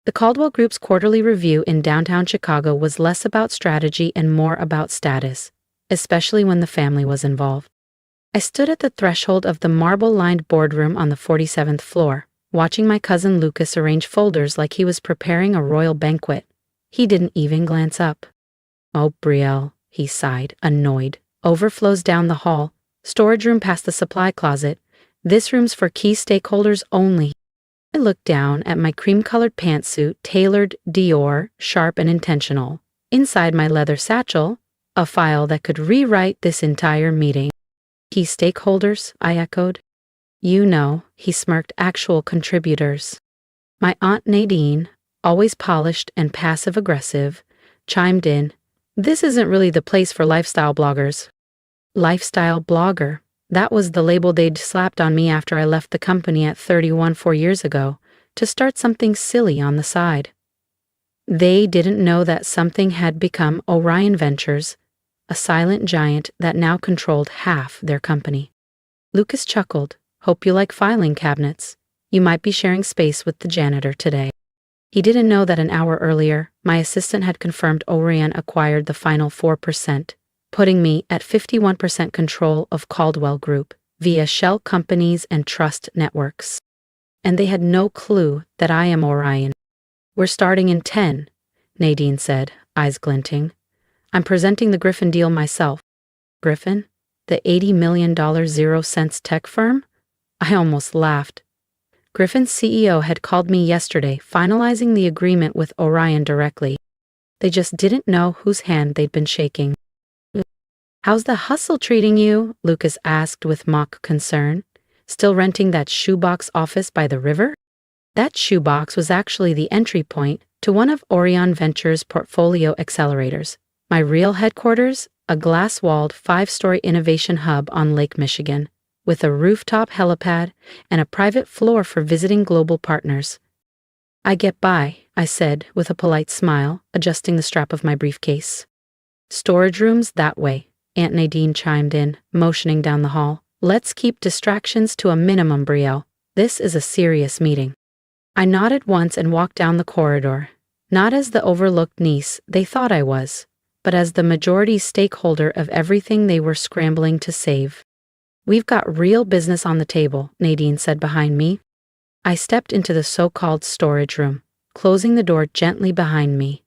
The Caldwell Group's quarterly review in downtown Chicago was less about strategy and more about status, especially when the family was involved. I stood at the threshold of the marble-lined boardroom on the 47th floor, watching my cousin Lucas arrange folders like he was preparing a royal banquet. He didn't even glance up. "Oh, Brielle," he sighed, annoyed. "Overflow's down the hall. Storage room past the supply closet. This room's for key stakeholders only." I looked down at my cream-colored pantsuit, tailored Dior, sharp and intentional. Inside my leather satchel, a file that could rewrite this entire meeting. "Key stakeholders," I echoed. "You know," he smirked, "actual contributors." My Aunt Nadine, always polished and passive-aggressive, chimed in, "This isn't really the place for lifestyle bloggers." Lifestyle blogger. That was the label they'd slapped on me after I left the company at 31 4 years ago to start something silly on the side. They didn't know that something had become Orion Ventures, a silent giant that now controlled half their company. Lucas chuckled. "Hope you like filing cabinets. You might be sharing space with the janitor today." He didn't know that an hour earlier, my assistant had confirmed Orion acquired the final 4%. Putting me at 51% control of Caldwell Group via shell companies and trust networks. And they had no clue that I am Orion. "We're starting in 10, Nadine said, eyes glinting. "I'm presenting the Griffin deal myself." Griffin? The $80 million 0 cents tech firm? I almost laughed. Griffin's CEO had called me yesterday, finalizing the agreement with Orion directly. They just didn't know whose hand they'd been shaking. "How's the hustle treating you?" Lucas asked with mock concern. "Still renting that shoebox office by the river?" That shoebox was actually the entry point to one of Orion Ventures' portfolio accelerators. My real headquarters, a glass-walled 5-story innovation hub on Lake Michigan, with a rooftop helipad and a private floor for visiting global partners. "I get by," I said with a polite smile, adjusting the strap of my briefcase. "Storage rooms that way," Aunt Nadine chimed in, motioning down the hall. "Let's keep distractions to a minimum, Brielle. This is a serious meeting." I nodded once and walked down the corridor, not as the overlooked niece they thought I was, but as the majority stakeholder of everything they were scrambling to save. "We've got real business on the table," Nadine said behind me. I stepped into the so-called storage room, closing the door gently behind me.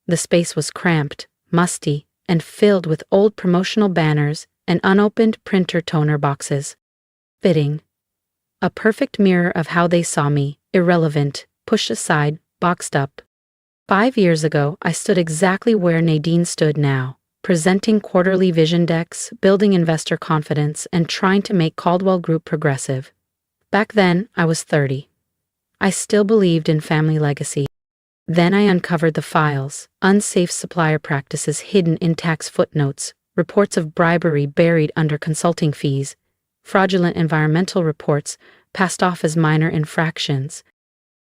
The space was cramped, musty, and filled with old promotional banners and unopened printer toner boxes. Fitting. A perfect mirror of how they saw me, irrelevant, pushed aside, boxed up. 5 years ago, I stood exactly where Nadine stood now, presenting quarterly vision decks, building investor confidence, and trying to make Caldwell Group progressive. Back then, I was 30. I still believed in family legacy. Then I uncovered the files, unsafe supplier practices hidden in tax footnotes, reports of bribery buried under consulting fees, fraudulent environmental reports passed off as minor infractions.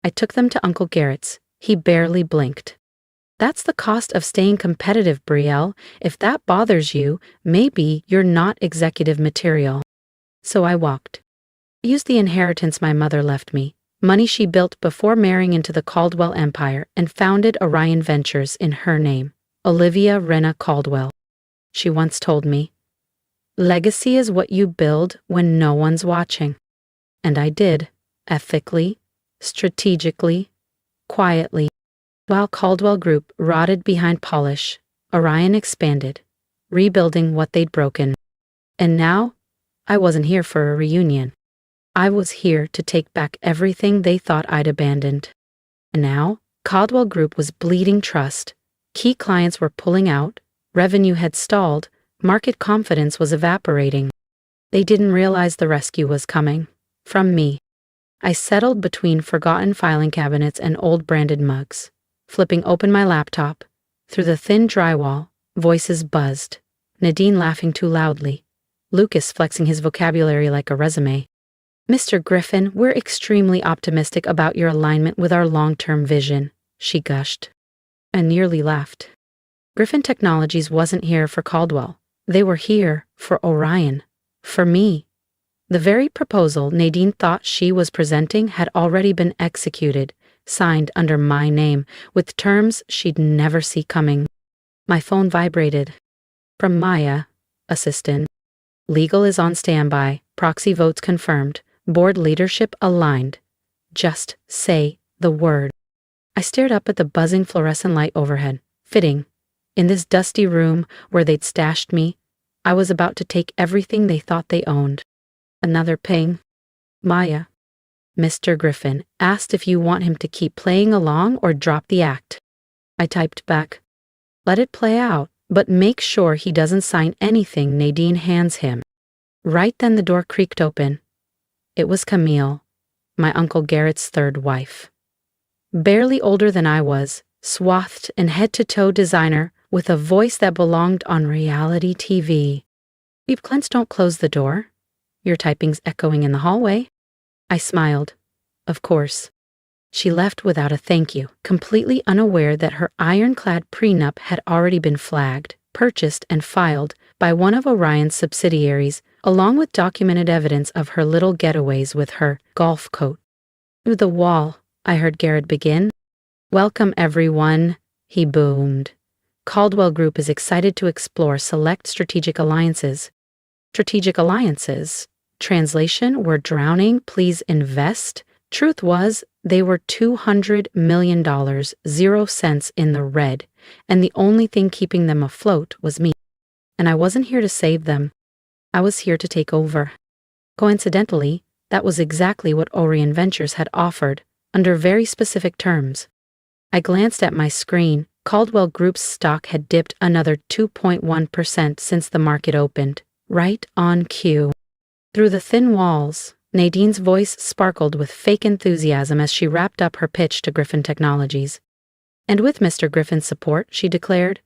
I took them to Uncle Garrett's. He barely blinked. "That's the cost of staying competitive, Brielle. If that bothers you, maybe you're not executive material." So I walked. I used the inheritance my mother left me, money she built before marrying into the Caldwell empire, and founded Orion Ventures in her name, Olivia Renna Caldwell. She once told me, "Legacy is what you build when no one's watching." And I did, ethically, strategically, quietly. While Caldwell Group rotted behind polish, Orion expanded, rebuilding what they'd broken. And now, I wasn't here for a reunion. I was here to take back everything they thought I'd abandoned. And now, Caldwell Group was bleeding trust. Key clients were pulling out, revenue had stalled, market confidence was evaporating. They didn't realize the rescue was coming. From me. I settled between forgotten filing cabinets and old branded mugs. Flipping open my laptop. Through the thin drywall, voices buzzed. Nadine laughing too loudly. Lucas flexing his vocabulary like a resume. "Mr. Griffin, we're extremely optimistic about your alignment with our long-term vision," she gushed. I nearly laughed. Griffin Technologies wasn't here for Caldwell. They were here for Orion. For me. The very proposal Nadine thought she was presenting had already been executed, signed under my name, with terms she'd never see coming. My phone vibrated. From Maya, assistant. Legal is on standby, proxy votes confirmed, board leadership aligned. Just say the word. I stared up at the buzzing fluorescent light overhead. Fitting. In this dusty room where they'd stashed me, I was about to take everything they thought they owned. Another ping. Maya. Mr. Griffin asked if you want him to keep playing along or drop the act. I typed back. Let it play out, but make sure he doesn't sign anything Nadine hands him. Right then the door creaked open. It was Camille, my Uncle Garrett's third wife. Barely older than I was, swathed in head-to-toe designer with a voice that belonged on reality TV. We've cleansed, don't close the door. Your typing's echoing in the hallway. I smiled. Of course. She left without a thank you, completely unaware that her ironclad prenup had already been flagged, purchased, and filed by one of Orion's subsidiaries, along with documented evidence of her little getaways with her golf coat. Through the wall, I heard Garrett begin. Welcome, everyone, he boomed. Caldwell Group is excited to explore select strategic alliances. Strategic alliances? Translation, we're drowning, please invest. Truth was, they were $200 million, 0 cents in the red, and the only thing keeping them afloat was me. And I wasn't here to save them. I was here to take over. Coincidentally, that was exactly what Orion Ventures had offered, under very specific terms. I glanced at my screen. Caldwell Group's stock had dipped another 2.1% since the market opened, right on cue. Through the thin walls, Nadine's voice sparkled with fake enthusiasm as she wrapped up her pitch to Griffin Technologies. And with Mr. Griffin's support, she declared,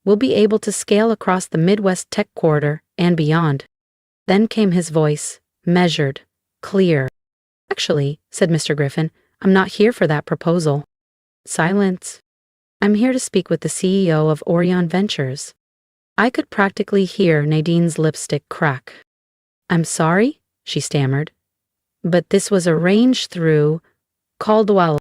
we'll be able to scale across the Midwest tech corridor and beyond. Then came his voice, measured, clear. Actually, said Mr. Griffin, I'm not here for that proposal. Silence. I'm here to speak with the CEO of Orion Ventures. I could practically hear Nadine's lipstick crack. I'm sorry, she stammered. But this was arranged through Caldwell.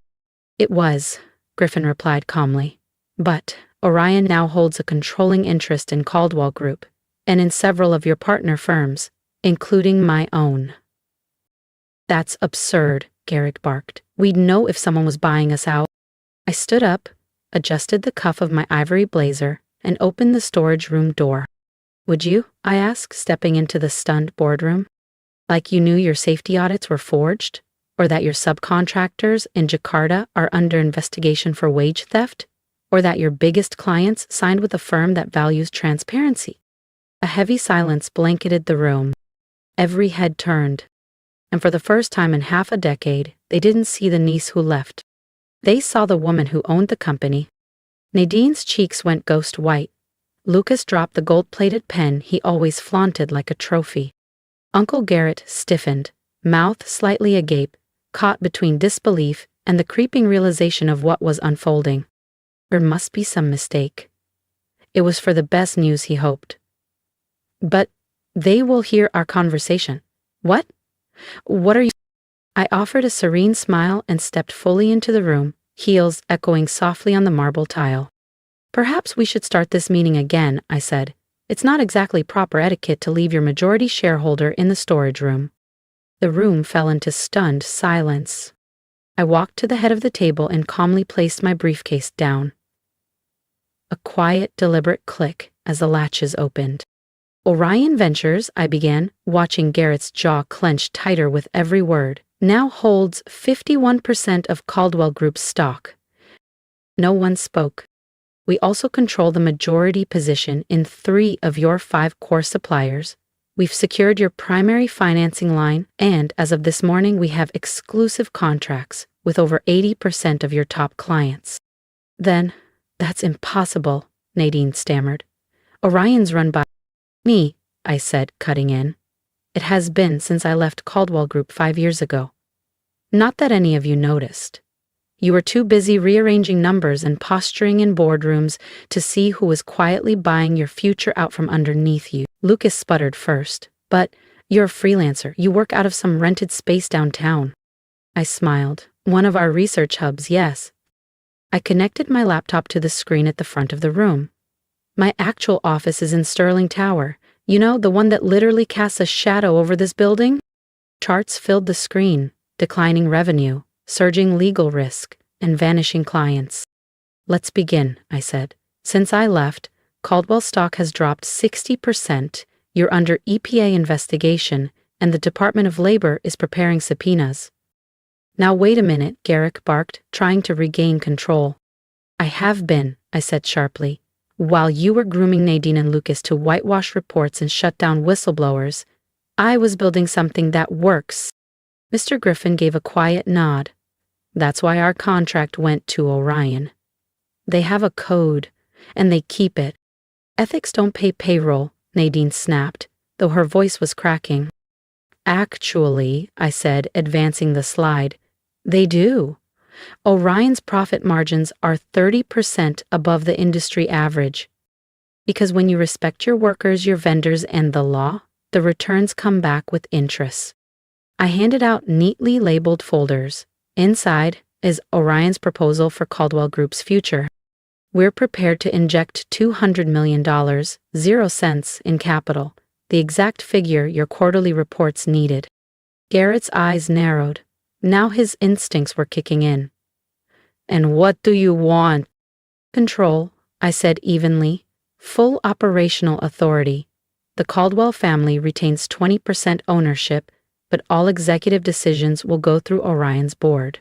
It was, Griffin replied calmly. But Orion now holds a controlling interest in Caldwell Group, and in several of your partner firms, including my own. That's absurd, Garrett barked. We'd know if someone was buying us out. I stood up, adjusted the cuff of my ivory blazer, and opened the storage room door. Would you? I asked, stepping into the stunned boardroom. Like you knew your safety audits were forged? Or that your subcontractors in Jakarta are under investigation for wage theft? Or that your biggest clients signed with a firm that values transparency? A heavy silence blanketed the room. Every head turned. And for the first time in half a decade, they didn't see the niece who left. They saw the woman who owned the company. Nadine's cheeks went ghost white. Lucas dropped the gold-plated pen he always flaunted like a trophy. Uncle Garrett stiffened, mouth slightly agape, caught between disbelief and the creeping realization of what was unfolding. There must be some mistake. It was for the best news, he hoped. But they will hear our conversation. What? What are you? I offered a serene smile and stepped fully into the room, heels echoing softly on the marble tile. Perhaps we should start this meeting again, I said. It's not exactly proper etiquette to leave your majority shareholder in the storage room. The room fell into stunned silence. I walked to the head of the table and calmly placed my briefcase down. A quiet, deliberate click as the latches opened. Orion Ventures, I began, watching Garrett's jaw clench tighter with every word, now holds 51% of Caldwell Group's stock. No one spoke. We also control the majority position in 3 of your 5 core suppliers. We've secured your primary financing line, and as of this morning, we have exclusive contracts with over 80% of your top clients. Then, that's impossible, Nadine stammered. Orion's run by me, I said, cutting in. It has been since I left Caldwell Group 5 years ago. Not that any of you noticed. You were too busy rearranging numbers and posturing in boardrooms to see who was quietly buying your future out from underneath you. Lucas sputtered first. But you're a freelancer. You work out of some rented space downtown. I smiled. One of our research hubs, yes. I connected my laptop to the screen at the front of the room. My actual office is in Sterling Tower. You know, the one that literally casts a shadow over this building? Charts filled the screen, declining revenue, surging legal risk, and vanishing clients. Let's begin, I said. Since I left, Caldwell stock has dropped 60%, you're under EPA investigation, and the Department of Labor is preparing subpoenas. Now wait a minute, Garrick barked, trying to regain control. I have been, I said sharply. While you were grooming Nadine and Lucas to whitewash reports and shut down whistleblowers, I was building something that works. Mr. Griffin gave a quiet nod. That's why our contract went to Orion. They have a code, and they keep it. Ethics don't pay payroll, Nadine snapped, though her voice was cracking. Actually, I said, advancing the slide, they do. Orion's profit margins are 30% above the industry average. Because when you respect your workers, your vendors, and the law, the returns come back with interest. I handed out neatly labeled folders. Inside is Orion's proposal for Caldwell Group's future. We're prepared to inject $200 million, 0 cents, in capital, the exact figure your quarterly reports needed. Garrett's eyes narrowed. Now his instincts were kicking in. And what do you want? Control, I said evenly. Full operational authority. The Caldwell family retains 20% ownership, but all executive decisions will go through Orion's board.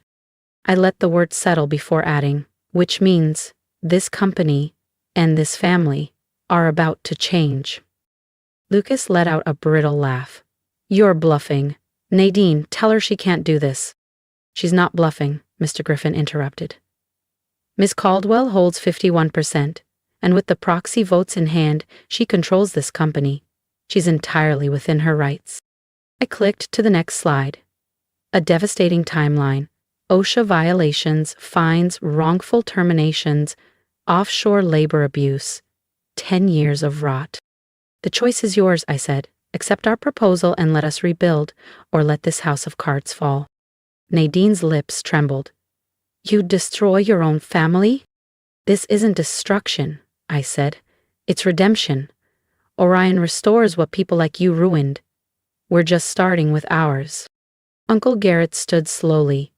I let the word settle before adding, which means this company and this family are about to change. Lucas let out a brittle laugh. You're bluffing. Nadine, tell her she can't do this. She's not bluffing, Mr. Griffin interrupted. Miss Caldwell holds 51%, and with the proxy votes in hand, she controls this company. She's entirely within her rights. I clicked to the next slide. A devastating timeline. OSHA violations, fines, wrongful terminations, offshore labor abuse. 10 years of rot. The choice is yours, I said. Accept our proposal and let us rebuild, or let this house of cards fall. Nadine's lips trembled. You'd destroy your own family? This isn't destruction, I said. It's redemption. Orion restores what people like you ruined. We're just starting with ours. Uncle Garrett stood slowly.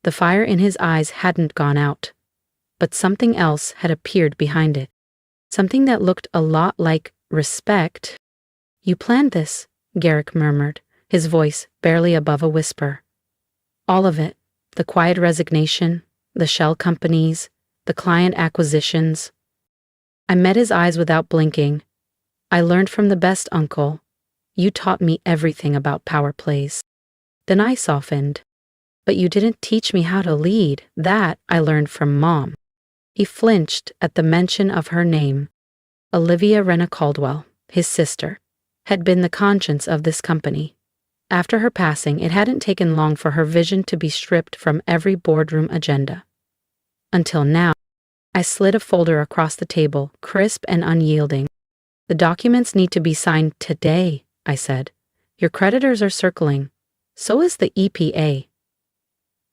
The fire in his eyes hadn't gone out, but something else had appeared behind it. Something that looked a lot like respect. You planned this, Garrick murmured, his voice barely above a whisper. All of it. The quiet resignation, the shell companies, the client acquisitions. I met his eyes without blinking. I learned from the best, Uncle. You taught me everything about power plays. Then I softened. But you didn't teach me how to lead. That I learned from Mom. He flinched at the mention of her name. Olivia Renna Caldwell, his sister, had been the conscience of this company. After her passing, it hadn't taken long for her vision to be stripped from every boardroom agenda. Until now, I slid a folder across the table, crisp and unyielding. The documents need to be signed today, I said. Your creditors are circling. So is the EPA.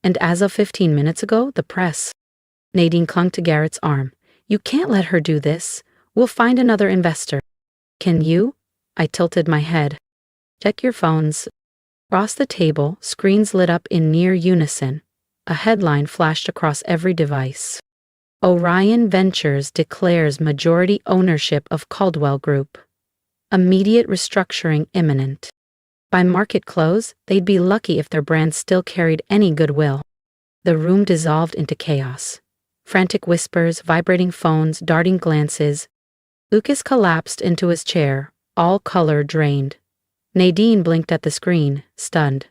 And as of 15 minutes ago, the press. Nadine clung to Garrett's arm. You can't let her do this. We'll find another investor. Can you? I tilted my head. Check your phones. Across the table, screens lit up in near unison. A headline flashed across every device. Orion Ventures declares majority ownership of Caldwell Group. Immediate restructuring imminent. By market close, they'd be lucky if their brand still carried any goodwill. The room dissolved into chaos. Frantic whispers, vibrating phones, darting glances. Lucas collapsed into his chair, all color drained. Nadine blinked at the screen, stunned.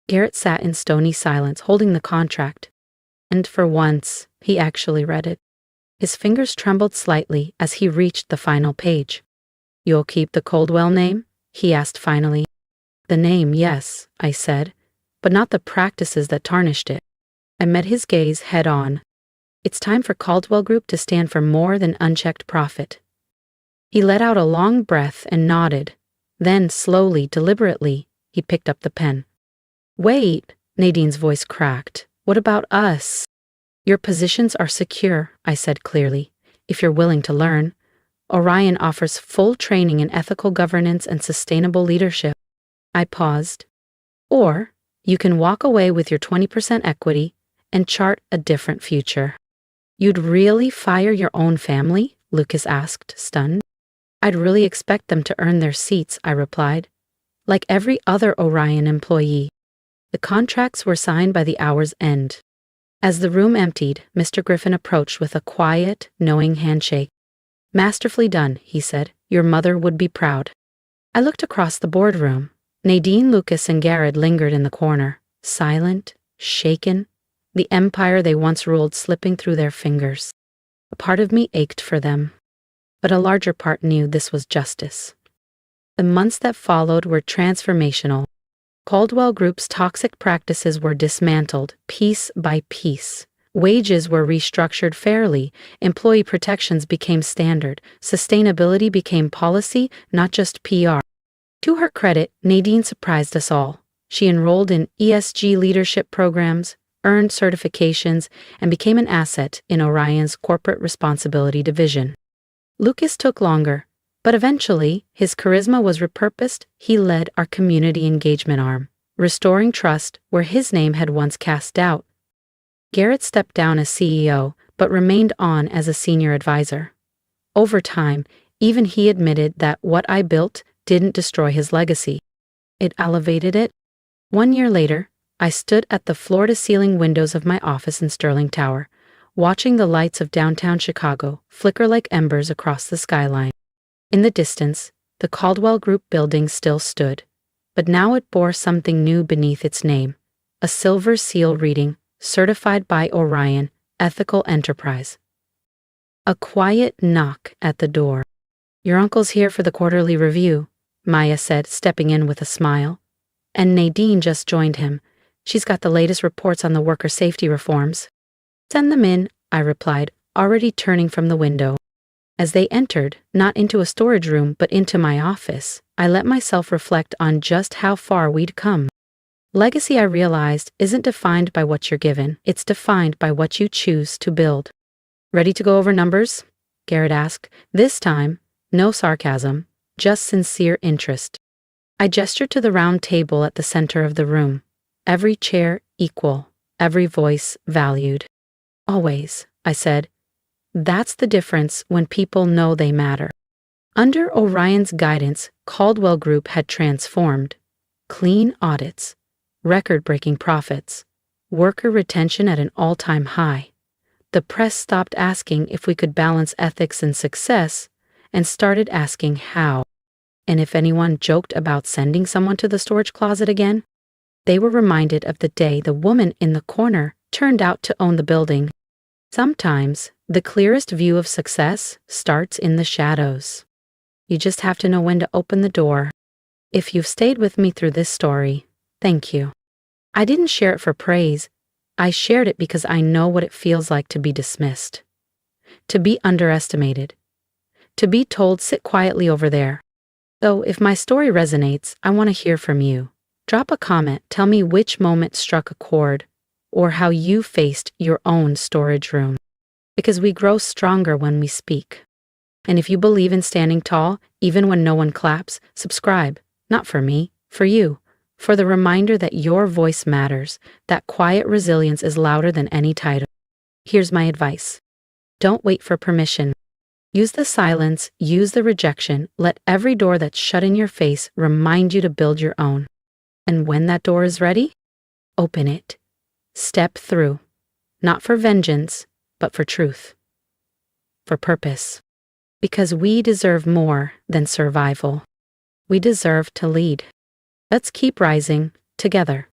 Garrett sat in stony silence, holding the contract. And for once, he actually read it. His fingers trembled slightly as he reached the final page. You'll keep the Caldwell name? He asked finally. The name, yes, I said, but not the practices that tarnished it. I met his gaze head on. It's time for Caldwell Group to stand for more than unchecked profit. He let out a long breath and nodded. Then, slowly, deliberately, he picked up the pen. Wait, Nadine's voice cracked. What about us? Your positions are secure, I said clearly, if you're willing to learn. Orion offers full training in ethical governance and sustainable leadership. I paused. Or you can walk away with your 20% equity and chart a different future. You'd really fire your own family? Lucas asked, stunned. I'd really expect them to earn their seats, I replied. Like every other Orion employee. The contracts were signed by the hour's end. As the room emptied, Mr. Griffin approached with a quiet, knowing handshake. Masterfully done, he said. Your mother would be proud. I looked across the boardroom. Nadine, Lucas, and Garrett lingered in the corner, silent, shaken, the empire they once ruled slipping through their fingers. A part of me ached for them, but a larger part knew this was justice. The months that followed were transformational. Caldwell Group's toxic practices were dismantled, piece by piece. Wages were restructured fairly, employee protections became standard, sustainability became policy, not just PR. To her credit, Nadine surprised us all. She enrolled in ESG leadership programs, earned certifications, and became an asset in Orion's corporate responsibility division. Lucas took longer, but eventually, his charisma was repurposed. He led our community engagement arm, restoring trust where his name had once cast doubt. Garrett stepped down as CEO, but remained on as a senior advisor. Over time, even he admitted that what I built didn't destroy his legacy. It elevated it. 1 year later, I stood at the floor-to-ceiling windows of my office in Sterling Tower, watching the lights of downtown Chicago flicker like embers across the skyline. In the distance, the Caldwell Group building still stood, but now it bore something new beneath its name, a silver seal reading, Certified by Orion, Ethical Enterprise. A quiet knock at the door. Your uncle's here for the quarterly review, Maya said, stepping in with a smile. And Nadine just joined him. She's got the latest reports on the worker safety reforms. Send them in, I replied, already turning from the window. As they entered, not into a storage room but into my office, I let myself reflect on just how far we'd come. Legacy, I realized, isn't defined by what you're given, it's defined by what you choose to build. Ready to go over numbers? Garrett asked. This time, no sarcasm, just sincere interest. I gestured to the round table at the center of the room. Every chair equal, every voice valued. Always, I said. That's the difference when people know they matter. Under Orion's guidance, Caldwell Group had transformed. Clean audits, record-breaking profits, worker retention at an all-time high. The press stopped asking if we could balance ethics and success and started asking how. And if anyone joked about sending someone to the storage closet again, they were reminded of the day the woman in the corner turned out to own the building. Sometimes, the clearest view of success starts in the shadows. You just have to know when to open the door. If you've stayed with me through this story, thank you. I didn't share it for praise. I shared it because I know what it feels like to be dismissed, to be underestimated, to be told, sit quietly over there. So if my story resonates, I want to hear from you. Drop a comment, tell me which moment struck a chord, or how you faced your own storage room. Because we grow stronger when we speak. And if you believe in standing tall, even when no one claps, subscribe. Not for me, for you. For the reminder that your voice matters, that quiet resilience is louder than any title. Here's my advice. Don't wait for permission. Use the silence, use the rejection, let every door that's shut in your face remind you to build your own. And when that door is ready, open it. Step through. Not for vengeance, but for truth. For purpose. Because we deserve more than survival. We deserve to lead. Let's keep rising, together.